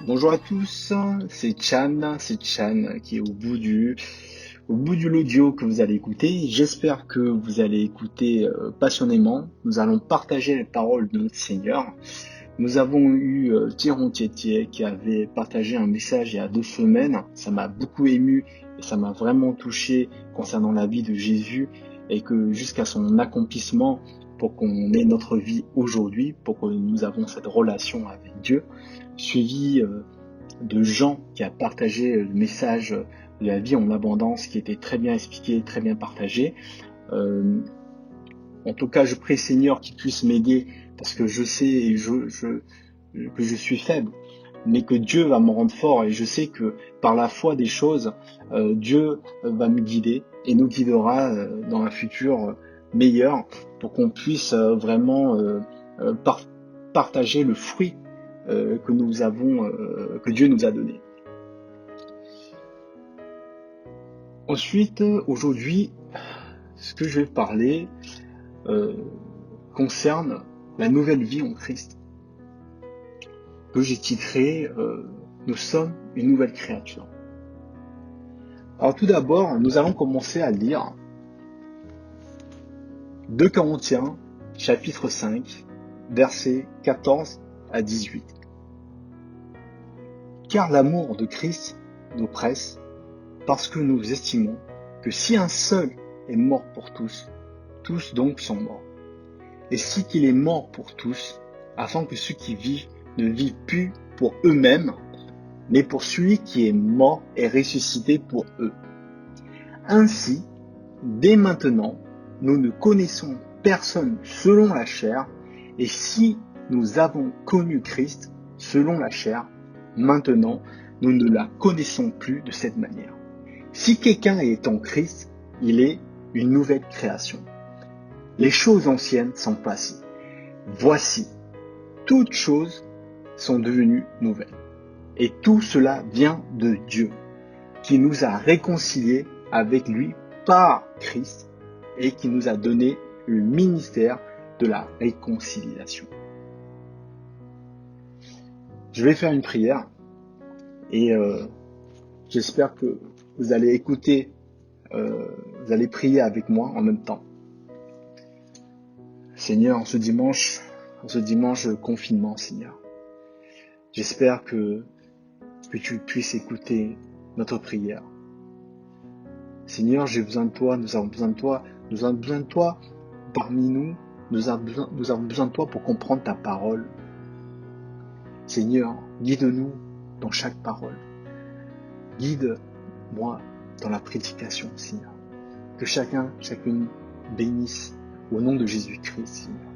Bonjour à tous, c'est Chan qui est au bout de l'audio que vous allez écouter. J'espère que vous allez écouter passionnément. Nous allons partager les paroles de notre Seigneur. Nous avons eu Thierry Tiettier qui avait partagé un message il y a 2 semaines. Ça m'a beaucoup ému et ça m'a vraiment touché concernant la vie de Jésus et que jusqu'à son accomplissement pour qu'on ait notre vie aujourd'hui, pour que nous avons cette relation avec Dieu, suivi de Jean qui a partagé le message de la vie en abondance qui était très bien expliqué, très bien partagé. En tout cas, je prie Seigneur qu'il puisse m'aider parce que je sais et que je suis faible, mais que Dieu va me rendre fort et je sais que par la foi des choses, Dieu va me guider et nous guidera dans un futur meilleur pour qu'on puisse vraiment partager le fruit que Dieu nous a donné. Ensuite, aujourd'hui, ce que je vais parler concerne la nouvelle vie en Christ, que j'ai titré Nous sommes une nouvelle créature. Alors tout d'abord, nous allons commencer à lire 2 Corinthiens, chapitre 5, versets 14 à 18. Car l'amour de Christ nous presse, parce que nous estimons que si un seul est mort pour tous, tous donc sont morts. Et si qu'il est mort pour tous, afin que ceux qui vivent ne vivent plus pour eux-mêmes, mais pour celui qui est mort et ressuscité pour eux. Ainsi, dès maintenant, nous ne connaissons personne selon la chair, et si nous avons connu Christ selon la chair, maintenant, nous ne la connaissons plus de cette manière. Si quelqu'un est en Christ, il est une nouvelle création. Les choses anciennes sont passées. Voici, toutes choses sont devenues nouvelles. Et tout cela vient de Dieu, qui nous a réconciliés avec lui par Christ et qui nous a donné le ministère de la réconciliation. Je vais faire une prière et j'espère que vous allez écouter, vous allez prier avec moi en même temps. Seigneur, en ce dimanche de confinement, Seigneur, j'espère que tu puisses écouter notre prière. Seigneur, j'ai besoin de toi, nous avons besoin de toi, nous avons besoin de toi parmi nous, nous avons besoin de toi pour comprendre ta parole. Seigneur, guide-nous dans chaque parole. Guide-moi dans la prédication, Seigneur. Que chacune bénisse au nom de Jésus-Christ, Seigneur.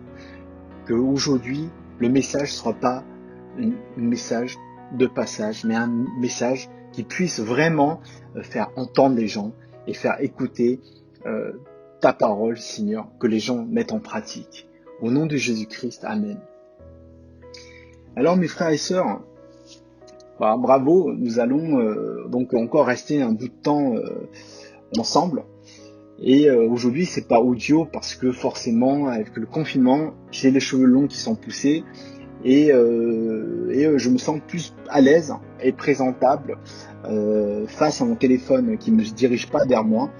Que aujourd'hui, le message ne sera pas un message de passage, mais un message qui puisse vraiment faire entendre les gens et faire écouter ta parole, Seigneur, que les gens mettent en pratique. Au nom de Jésus-Christ, Amen. Alors mes frères et sœurs, bravo, nous allons donc encore rester un bout de temps ensemble. Et aujourd'hui, c'est pas audio parce que forcément, avec le confinement, j'ai les cheveux longs qui sont poussés et je me sens plus à l'aise et présentable face à mon téléphone qui ne me dirige pas vers moi.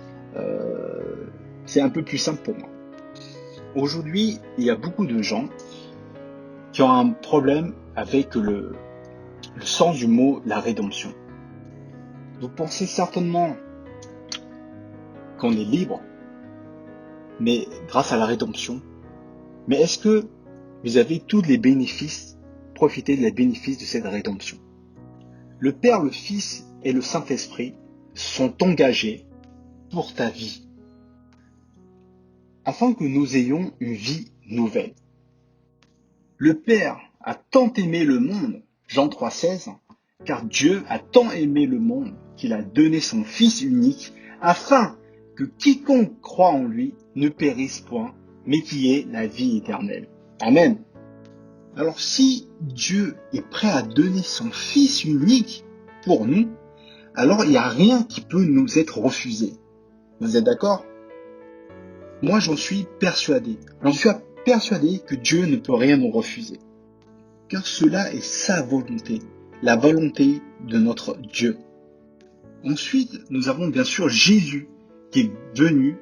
C'est un peu plus simple pour moi. Aujourd'hui, il y a beaucoup de gens qui ont un problème avec le sens du mot la rédemption. Vous pensez certainement qu'on est libre, mais grâce à la rédemption. Mais est-ce que vous avez tous les bénéfices, profité des bénéfices de cette rédemption? Le Père, le Fils et le Saint-Esprit sont engagés pour ta vie, afin que nous ayons une vie nouvelle. Le Père a tant aimé le monde, Jean 3,16, car Dieu a tant aimé le monde qu'il a donné son Fils unique, afin que quiconque croit en lui ne périsse point, mais qui ait la vie éternelle. Amen. Alors si Dieu est prêt à donner son Fils unique pour nous, alors il n'y a rien qui peut nous être refusé. Vous êtes d'accord? Moi j'en suis persuadé. J'en suis persuadé que Dieu ne peut rien nous refuser. Car cela est sa volonté. la volonté de notre Dieu. Ensuite, nous avons bien sûr Jésus qui est venu,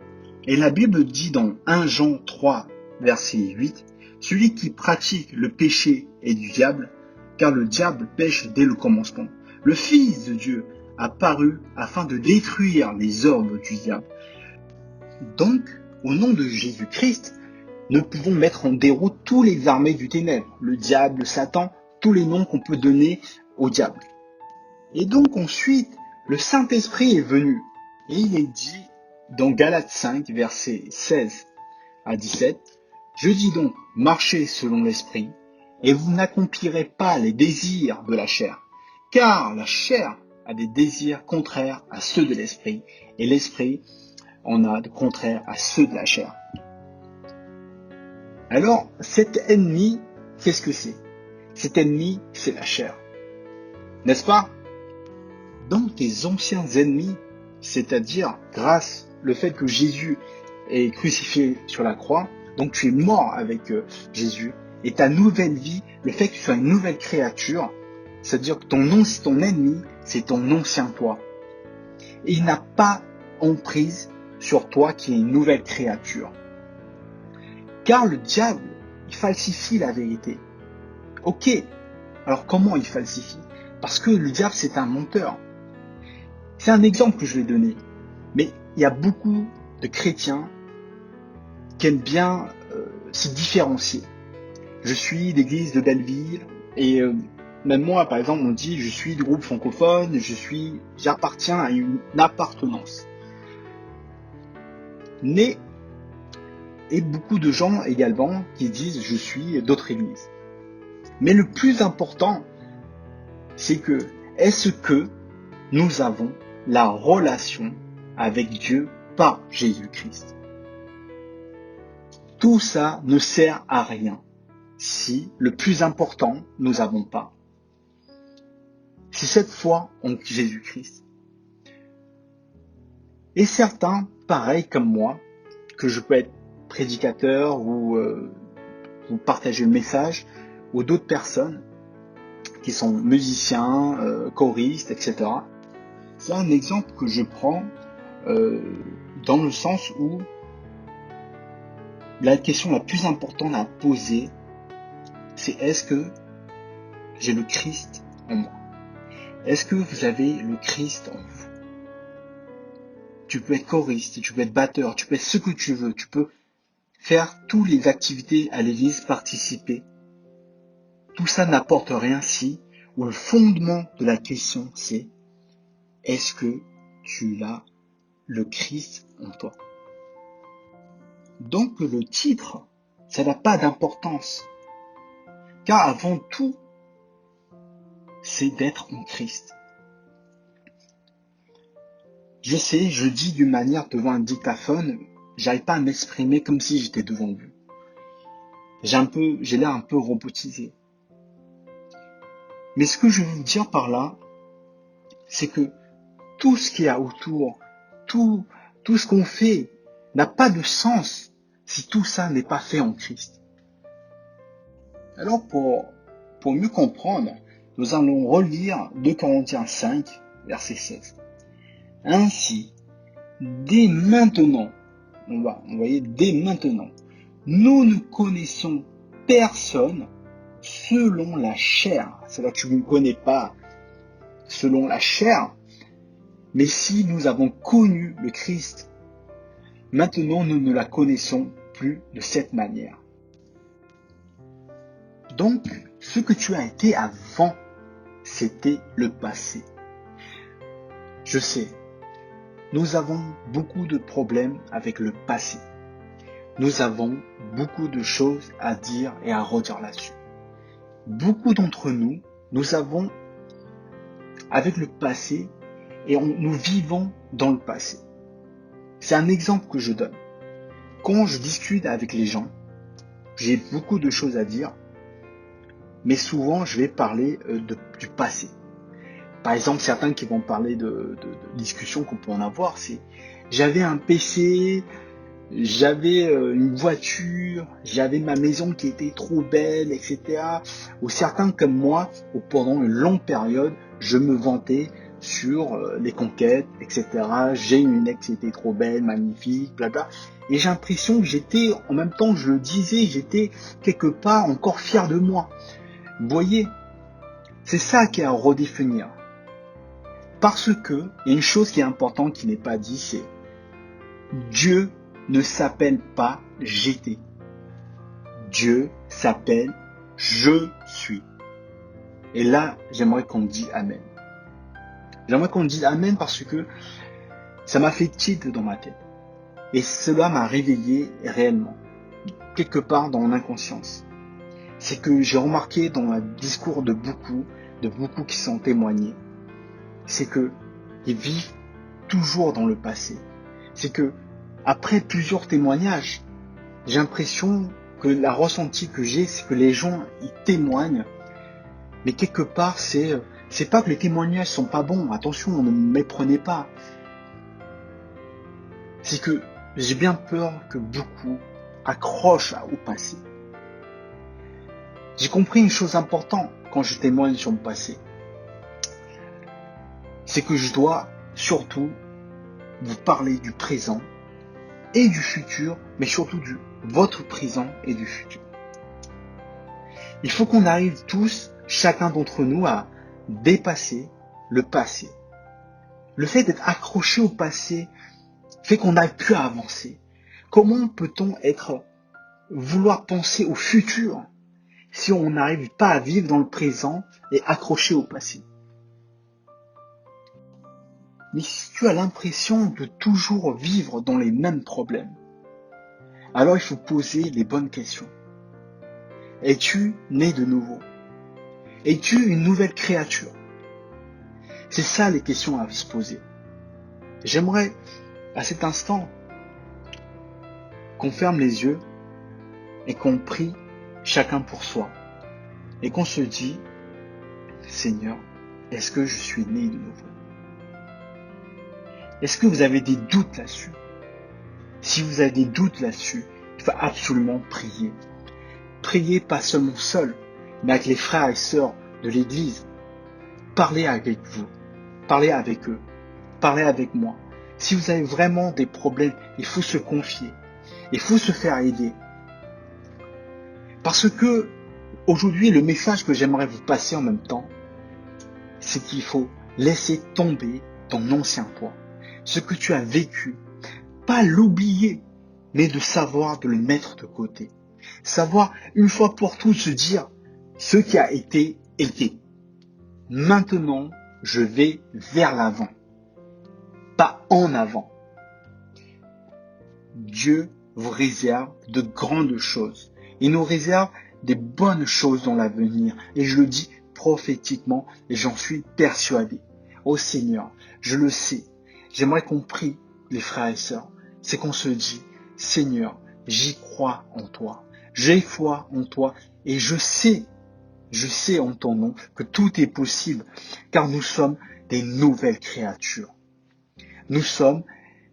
et la Bible dit dans 1 Jean 3, verset 8, « Celui qui pratique le péché est du diable, car le diable pêche dès le commencement. Le Fils de Dieu a paru afin de détruire les œuvres du diable. » Donc, au nom de Jésus-Christ, nous pouvons mettre en déroute tous les armées du ténèbre, le diable, Satan, tous les noms qu'on peut donner au diable. Et donc ensuite, le Saint-Esprit est venu. Et il est dit dans Galates 5, versets 16 à 17, « Je dis donc, marchez selon l'Esprit, et vous n'accomplirez pas les désirs de la chair, car la chair a des désirs contraires à ceux de l'Esprit, et l'Esprit en a de contraires à ceux de la chair. » Alors, cet ennemi, qu'est-ce que c'est? Cet ennemi, c'est la chair. N'est-ce pas? Donc, tes anciens ennemis, c'est-à-dire grâce au fait que Jésus est crucifié sur la croix, donc tu es mort avec Jésus, et ta nouvelle vie, le fait que tu sois une nouvelle créature, c'est-à-dire que ton ennemi, c'est ton ancien toi. Et il n'a pas emprise sur toi qui est une nouvelle créature. Car le diable, il falsifie la vérité. Ok, alors comment il falsifie? Parce que le diable, c'est un menteur. C'est un exemple que je vais donner. Mais il y a beaucoup de chrétiens qui aiment bien se différencier. Je suis d'église de Belleville et même moi, par exemple, on dit je suis du groupe francophone, j'appartiens à une appartenance. Mais et beaucoup de gens également qui disent je suis d'autres églises. Mais le plus important, c'est que est-ce que nous avons la relation avec Dieu par Jésus-Christ? Tout ça ne sert à rien si le plus important, nous n'avons pas. C'est cette foi en Jésus-Christ. Et certains, pareil comme moi, que je peux être prédicateur ou partager le message, ou d'autres personnes qui sont musiciens, choristes, etc. C'est un exemple que je prends dans le sens où la question la plus importante à poser, c'est est-ce que j'ai le Christ en moi? Est-ce que vous avez le Christ en vous? Tu peux être choriste, tu peux être batteur, tu peux être ce que tu veux, tu peux faire toutes les activités à l'église, participer. Tout ça n'apporte rien si, ou le fondement de la question c'est, est-ce que tu as le Christ en toi? Donc le titre, ça n'a pas d'importance. Car avant tout, c'est d'être en Christ. Je sais, je dis d'une manière devant un dictaphone, j'arrive pas à m'exprimer comme si j'étais devant vous. J'ai l'air un peu robotisé. Mais ce que je veux vous dire par là, c'est que tout ce qu'il y a autour, tout ce qu'on fait n'a pas de sens si tout ça n'est pas fait en Christ. Alors pour mieux comprendre, nous allons relire 2 Corinthiens 5, verset 16. Ainsi, dès maintenant, dès maintenant, nous ne connaissons personne selon la chair. C'est-à-dire que tu ne me connais pas selon la chair, mais si nous avons connu le Christ, maintenant nous ne la connaissons plus de cette manière. Donc, ce que tu as été avant, c'était le passé. Je sais, nous avons beaucoup de problèmes avec le passé. Nous avons beaucoup de choses à dire et à redire là-dessus. Beaucoup d'entre nous, nous avons avec le passé et nous vivons dans le passé. C'est un exemple que je donne. Quand je discute avec les gens, j'ai beaucoup de choses à dire, mais souvent je vais parler du passé. Par exemple, certains qui vont parler de discussions qu'on peut en avoir, c'est j'avais un PC, j'avais une voiture, j'avais ma maison qui était trop belle, etc. Ou certains comme moi, où pendant une longue période, je me vantais sur les conquêtes, etc. J'ai une ex qui était trop belle, magnifique, blabla. Et j'ai l'impression que j'étais, en même temps, je le disais, j'étais quelque part encore fier de moi. Vous voyez, c'est ça qui est à redéfinir. Parce que, il y a une chose qui est importante qui n'est pas dit, c'est Dieu ne s'appelle pas j'étais. Dieu s'appelle je suis. Et là, j'aimerais qu'on dise Amen. J'aimerais qu'on dise Amen parce que ça m'a fait tilt dans ma tête. Et cela m'a réveillé réellement, quelque part dans mon inconscience. C'est que j'ai remarqué dans le discours de beaucoup qui sont témoignés, c'est que ils vivent toujours dans le passé. C'est que après plusieurs témoignages, j'ai l'impression que la ressenti que j'ai, c'est que les gens ils témoignent, mais quelque part c'est pas que les témoignages sont pas bons. Attention, ne me méprenez pas. C'est que j'ai bien peur que beaucoup accrochent au passé. J'ai compris une chose importante quand je témoigne sur mon passé. C'est que je dois surtout vous parler du présent et du futur, mais surtout de votre présent et du futur. Il faut qu'on arrive tous, chacun d'entre nous, à dépasser le passé. Le fait d'être accroché au passé fait qu'on n'arrive plus à avancer. Comment peut-on vouloir penser au futur si on n'arrive pas à vivre dans le présent et accroché au passé? Mais si tu as l'impression de toujours vivre dans les mêmes problèmes, alors il faut poser les bonnes questions. Es-tu né de nouveau? Es-tu une nouvelle créature? C'est ça les questions à se poser. J'aimerais, à cet instant, qu'on ferme les yeux et qu'on prie chacun pour soi. Et qu'on se dit, Seigneur, est-ce que je suis né de nouveau? Est-ce que vous avez des doutes là-dessus? Si vous avez des doutes là-dessus, il faut absolument prier. Priez pas seulement seul, mais avec les frères et sœurs de l'Église. Parlez avec vous, parlez avec eux, parlez avec moi. Si vous avez vraiment des problèmes, il faut se confier, il faut se faire aider. Parce que aujourd'hui, le message que j'aimerais vous passer en même temps, c'est qu'il faut laisser tomber ton ancien toi, ce que tu as vécu, pas l'oublier, mais de savoir de le mettre de côté. Savoir une fois pour toutes se dire ce qui a été, été. Maintenant, je vais vers l'avant, pas en avant. Dieu vous réserve de grandes choses. Il nous réserve des bonnes choses dans l'avenir. Et je le dis prophétiquement et j'en suis persuadé. Ô Seigneur, je le sais. J'aimerais qu'on prie, les frères et sœurs. C'est qu'on se dit, Seigneur, j'y crois en toi. J'ai foi en toi et je sais en ton nom que tout est possible car nous sommes des nouvelles créatures. Nous sommes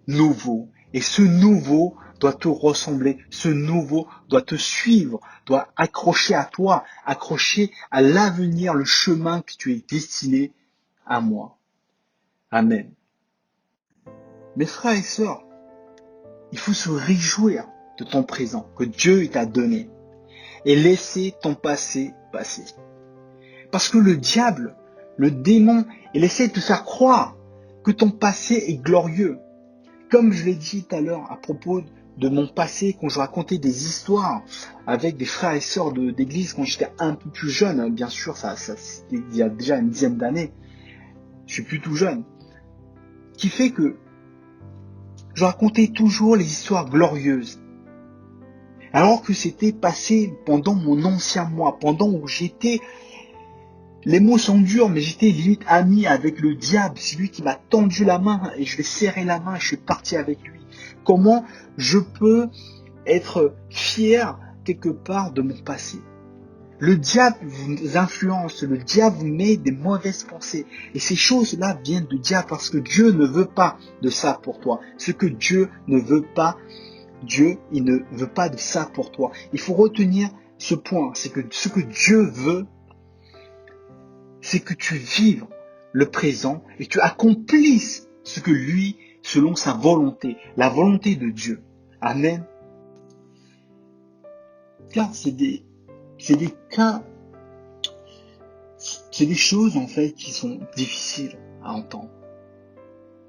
nouveaux et ce nouveau doit te ressembler, ce nouveau doit te suivre, doit accrocher à toi, accrocher à l'avenir, le chemin que tu es destiné à moi. Amen. Mes frères et sœurs, il faut se réjouir de ton présent que Dieu t'a donné et laisser ton passé passer. Parce que le diable, le démon, il essaie de te faire croire que ton passé est glorieux. Comme je l'ai dit tout à l'heure à propos de mon passé, quand je racontais des histoires avec des frères et sœurs d'église quand j'étais un peu plus jeune, bien sûr, ça c'était il y a déjà une dizaine d'années, je suis plus tout jeune, qui fait que je racontais toujours les histoires glorieuses. Alors que c'était passé pendant mon ancien moi, pendant où j'étais, les mots sont durs, mais j'étais limite ami avec le diable. C'est lui qui m'a tendu la main et je lui ai serré la main et je suis parti avec lui. Comment je peux être fier quelque part de mon passé? Le diable vous influence, le diable vous met des mauvaises pensées. Et ces choses-là viennent du diable parce que Dieu ne veut pas de ça pour toi. Ce que Dieu ne veut pas Dieu, il ne veut pas de ça pour toi. Il faut retenir ce point, c'est que ce que Dieu veut, c'est que tu vives le présent et tu accomplisses ce que lui, selon sa volonté, la volonté de Dieu. Amen. Car c'est des cas, c'est des choses en fait qui sont difficiles à entendre.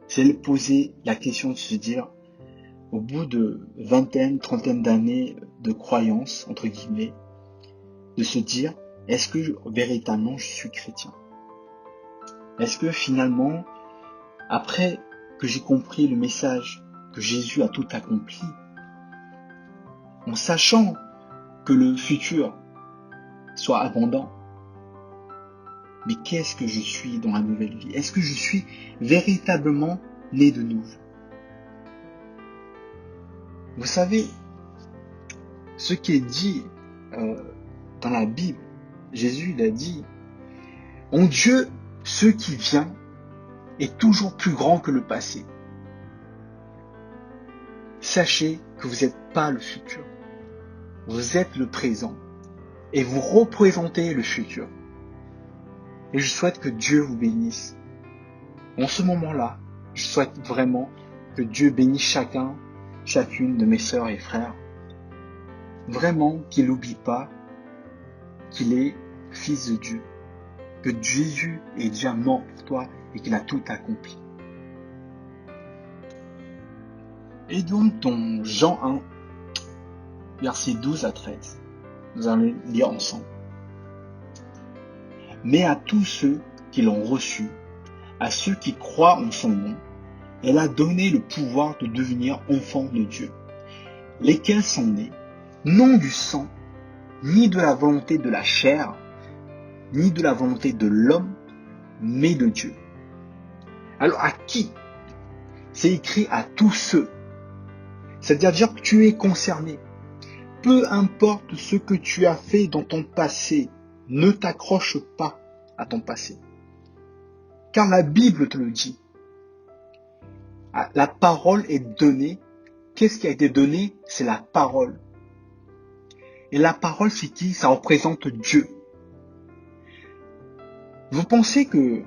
C'est poser la question de se dire, au bout de vingtaine, trentaine d'années de croyance, entre guillemets, de se dire, est-ce que véritablement je suis chrétien? Est-ce que finalement, après que j'ai compris le message que Jésus a tout accompli, en sachant que le futur soit abondant, mais qu'est-ce que je suis dans la nouvelle vie? Est-ce que je suis véritablement né de nouveau? Vous savez, ce qui est dit dans la Bible, Jésus il a dit, en Dieu, ce qui vient est toujours plus grand que le passé. Sachez que vous n'êtes pas le futur. Vous êtes le présent. Et vous représentez le futur. Et je souhaite que Dieu vous bénisse. En ce moment-là, je souhaite vraiment que Dieu bénisse chacune de mes sœurs et frères. Vraiment qu'il n'oublie pas qu'il est fils de Dieu. Que Jésus est déjà mort pour toi et qu'il a tout accompli. Et donc dans Jean 1, versets 12 à 13, nous allons lire ensemble. Mais à tous ceux qui l'ont reçu, à ceux qui croient en son nom, elle a donné le pouvoir de devenir enfants de Dieu, lesquels sont nés, non du sang, ni de la volonté de la chair, ni de la volonté de l'homme, mais de Dieu. Alors à qui? C'est écrit à tous ceux. C'est-à-dire que tu es concerné. Peu importe ce que tu as fait dans ton passé, ne t'accroche pas à ton passé. Car la Bible te le dit. La parole est donnée. Qu'est-ce qui a été donné? C'est la parole. Et la parole, c'est qui? Ça représente Dieu. Vous pensez que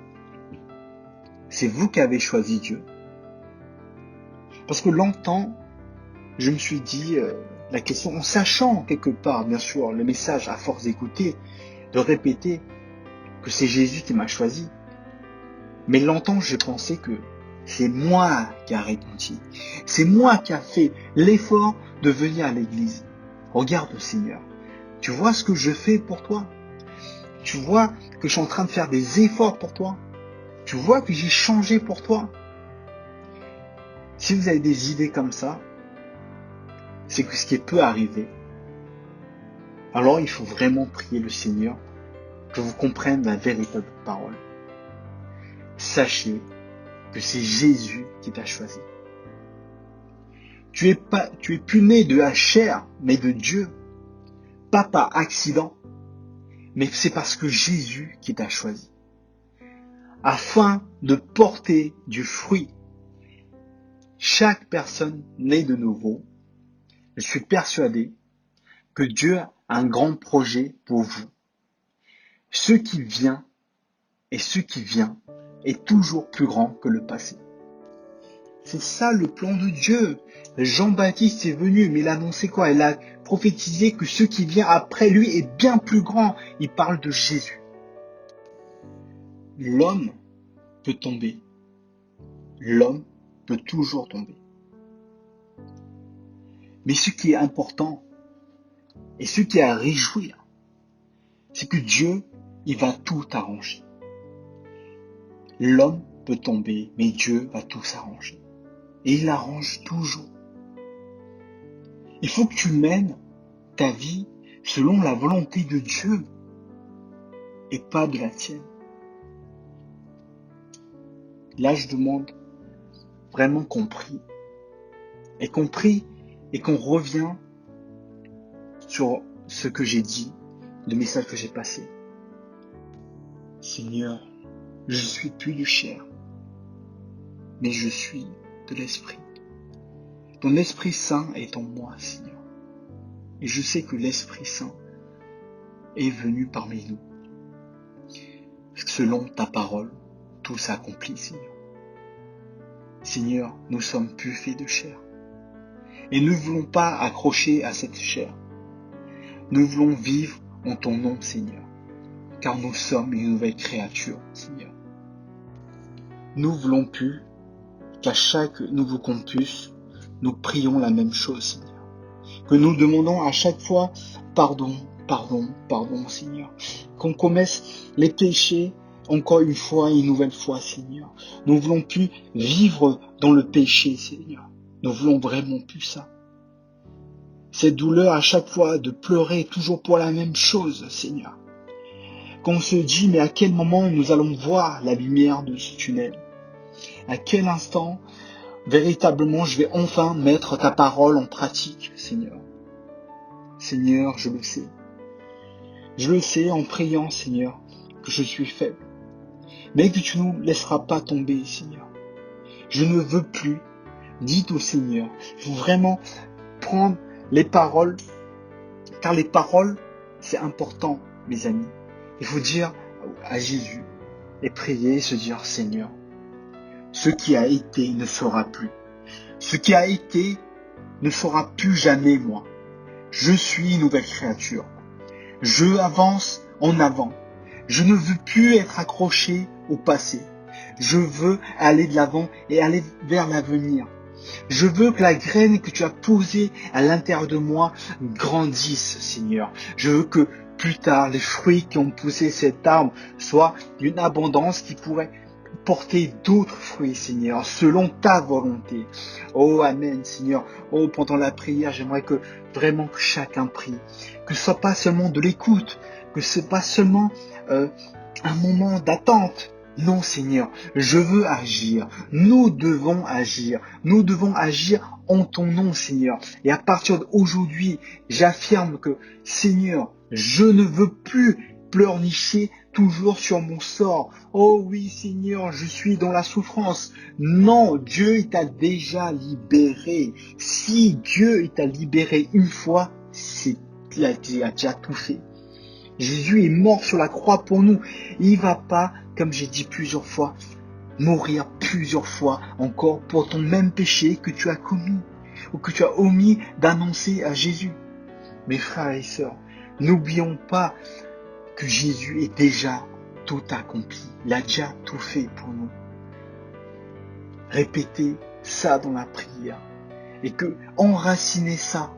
c'est vous qui avez choisi Dieu? Parce que longtemps, je me suis dit la question, en sachant quelque part, bien sûr, le message à force d'écouter, de répéter que c'est Jésus qui m'a choisi. Mais longtemps, j'ai pensé que c'est moi qui a répondu. C'est moi qui a fait l'effort de venir à l'église. Regarde, Seigneur, tu vois ce que je fais pour toi? Tu vois que je suis en train de faire des efforts pour toi? Tu vois que j'ai changé pour toi? Si vous avez des idées comme ça, c'est que ce qui peut arriver. Alors il faut vraiment prier le Seigneur que vous compreniez la véritable parole. Sachez que c'est Jésus qui t'a choisi. Tu es plus né de la chair, mais de Dieu. Pas par accident, mais c'est parce que Jésus qui t'a choisi. Afin de porter du fruit. Chaque personne née de nouveau, je suis persuadé que Dieu a un grand projet pour vous. Ce qui vient et ce qui vient est toujours plus grand que le passé. C'est ça le plan de Dieu. Jean-Baptiste est venu, mais il a annoncé quoi? Il a prophétisé que ce qui vient après lui est bien plus grand. Il parle de Jésus. L'homme peut tomber. L'homme peut toujours tomber. Mais ce qui est important et ce qui est à réjouir, c'est que Dieu, il va tout arranger. L'homme peut tomber, mais Dieu va tout s'arranger. Et il arrange toujours. Il faut que tu mènes ta vie selon la volonté de Dieu et pas de la tienne. Là, je demande vraiment qu'on prie. Et qu'on revient sur ce que j'ai dit, le message que j'ai passé. Seigneur, je suis plus de chair, mais je suis de l'esprit. ton Esprit Saint est en moi, Seigneur. Et je sais que l'Esprit Saint est venu parmi nous. Selon ta parole, tout s'accomplit, Seigneur. Seigneur, nous sommes plus faits de chair. Et nous ne voulons pas accrocher à cette chair. Nous voulons vivre en ton nom, Seigneur. Car nous sommes une nouvelle créature, Seigneur. Nous voulons plus qu'à chaque nouveau campus, nous prions la même chose, Seigneur. Que nous demandons à chaque fois pardon, Seigneur. Qu'on commette les péchés encore une fois et une nouvelle fois, Seigneur. Nous ne voulons plus vivre dans le péché, Seigneur. Nous voulons vraiment plus ça. Cette douleur à chaque fois de pleurer toujours pour la même chose, Seigneur. Qu'on se dit, mais à quel moment nous allons voir la lumière de ce tunnel? À quel instant, véritablement, je vais enfin mettre ta parole en pratique, Seigneur. Seigneur, je le sais. Je le sais en priant, Seigneur, que je suis faible. Mais que tu ne nous laisseras pas tomber, Seigneur. Je ne veux plus. Dites au Seigneur, il faut vraiment prendre les paroles, car les paroles, c'est important, mes amis. Il faut dire à Jésus et prier et se dire, Seigneur, ce qui a été ne sera plus. Ce qui a été ne sera plus jamais moi. Je suis une nouvelle créature. Je avance en avant. Je ne veux plus être accroché au passé. Je veux aller de l'avant et aller vers l'avenir. Je veux que la graine que tu as posée à l'intérieur de moi grandisse, Seigneur. Je veux que plus tard, les fruits qui ont poussé cet arbre soient d'une abondance qui pourrait porter d'autres fruits, Seigneur, selon ta volonté. Oh, Amen, Seigneur. Oh, pendant la prière, j'aimerais que vraiment que chacun prie. Que ce soit pas seulement de l'écoute, que ce soit pas seulement un moment d'attente. Non, Seigneur, je veux agir. Nous devons agir. Nous devons agir en ton nom, Seigneur. Et à partir d'aujourd'hui, j'affirme que, Seigneur, je ne veux plus pleurnicher toujours sur mon sort. Oh oui, Seigneur, je suis dans la souffrance. Non, Dieu il t'a déjà libéré. Si Dieu il t'a libéré une fois, il a déjà tout fait. Jésus est mort sur la croix pour nous. Il va pas, comme j'ai dit plusieurs fois, mourir plusieurs fois encore pour ton même péché que tu as commis ou que tu as omis d'annoncer à Jésus. Mes frères et sœurs, n'oublions pas que Jésus est déjà tout accompli. Il a déjà tout fait pour nous. Répétez ça dans la prière et que enraciner ça,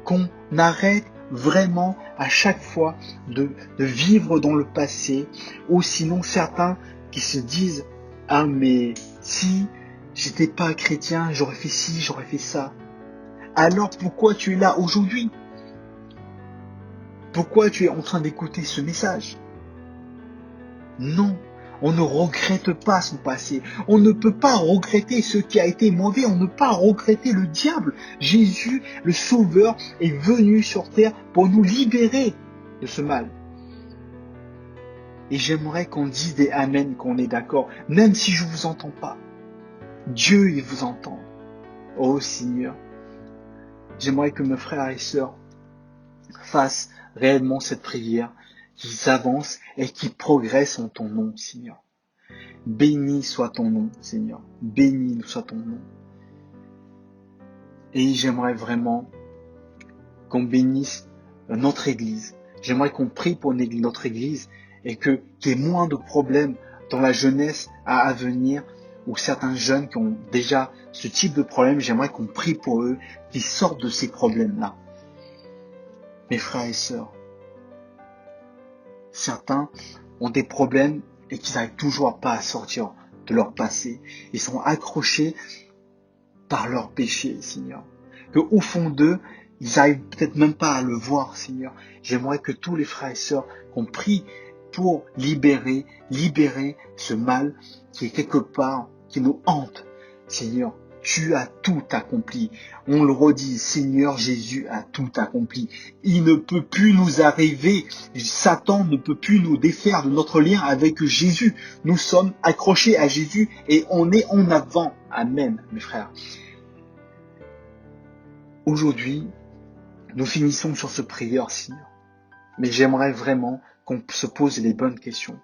qu'on arrête vraiment à chaque fois de vivre dans le passé, ou sinon certains qui se disent « Ah mais si j'étais pas chrétien, j'aurais fait ci, j'aurais fait ça. » Alors pourquoi tu es là aujourd'hui? Pourquoi tu es en train d'écouter ce message? Non, on ne regrette pas son passé. On ne peut pas regretter ce qui a été mauvais. On ne peut pas regretter le diable. Jésus, le Sauveur, est venu sur terre pour nous libérer de ce mal. Et j'aimerais qu'on dise des Amen, qu'on est d'accord, même si je ne vous entends pas. Dieu, il vous entend. Oh Seigneur, j'aimerais que mes frères et sœurs fassent réellement cette prière, qu'ils avancent et qu'ils progressent en ton nom, Seigneur. Béni soit ton nom, Seigneur. Béni soit ton nom. Et j'aimerais vraiment qu'on bénisse notre Église. J'aimerais qu'on prie pour notre Église et qu'il y ait moins de problèmes dans la jeunesse à venir ou certains jeunes qui ont déjà ce type de problème. J'aimerais qu'on prie pour eux, qu'ils sortent de ces problèmes-là. Mes frères et sœurs, certains ont des problèmes et qu'ils n'arrivent toujours pas à sortir de leur passé. Ils sont accrochés par leur péché, Seigneur. Que au fond d'eux, ils n'arrivent peut-être même pas à le voir, Seigneur. J'aimerais que tous les frères et sœurs qu'on prie pour libérer ce mal qui est quelque part, qui nous hante. Seigneur, tu as tout accompli. On le redit, Seigneur Jésus a tout accompli. Il ne peut plus nous arriver. Satan ne peut plus nous défaire de notre lien avec Jésus. Nous sommes accrochés à Jésus et on est en avant. Amen, mes frères. Aujourd'hui, nous finissons sur ce prière, Seigneur. Mais j'aimerais vraiment qu'on se pose les bonnes questions.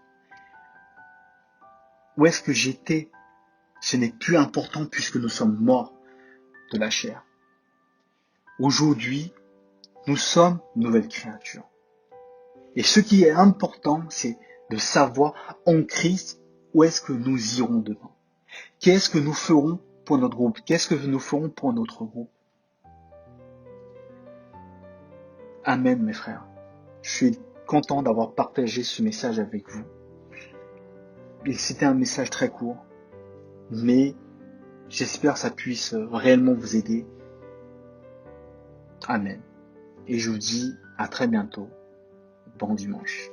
Où est-ce que j'étais? Ce n'est plus important puisque nous sommes morts de la chair. Aujourd'hui, nous sommes une nouvelle créature. Et ce qui est important, c'est de savoir en Christ où est-ce que nous irons demain. Qu'est-ce que nous ferons pour notre groupe? Qu'est-ce que nous ferons pour notre groupe? Amen, mes frères. Je suis content d'avoir partagé ce message avec vous. Et c'était un message très court, mais j'espère que ça puisse réellement vous aider. Amen. Et je vous dis à très bientôt. Bon dimanche.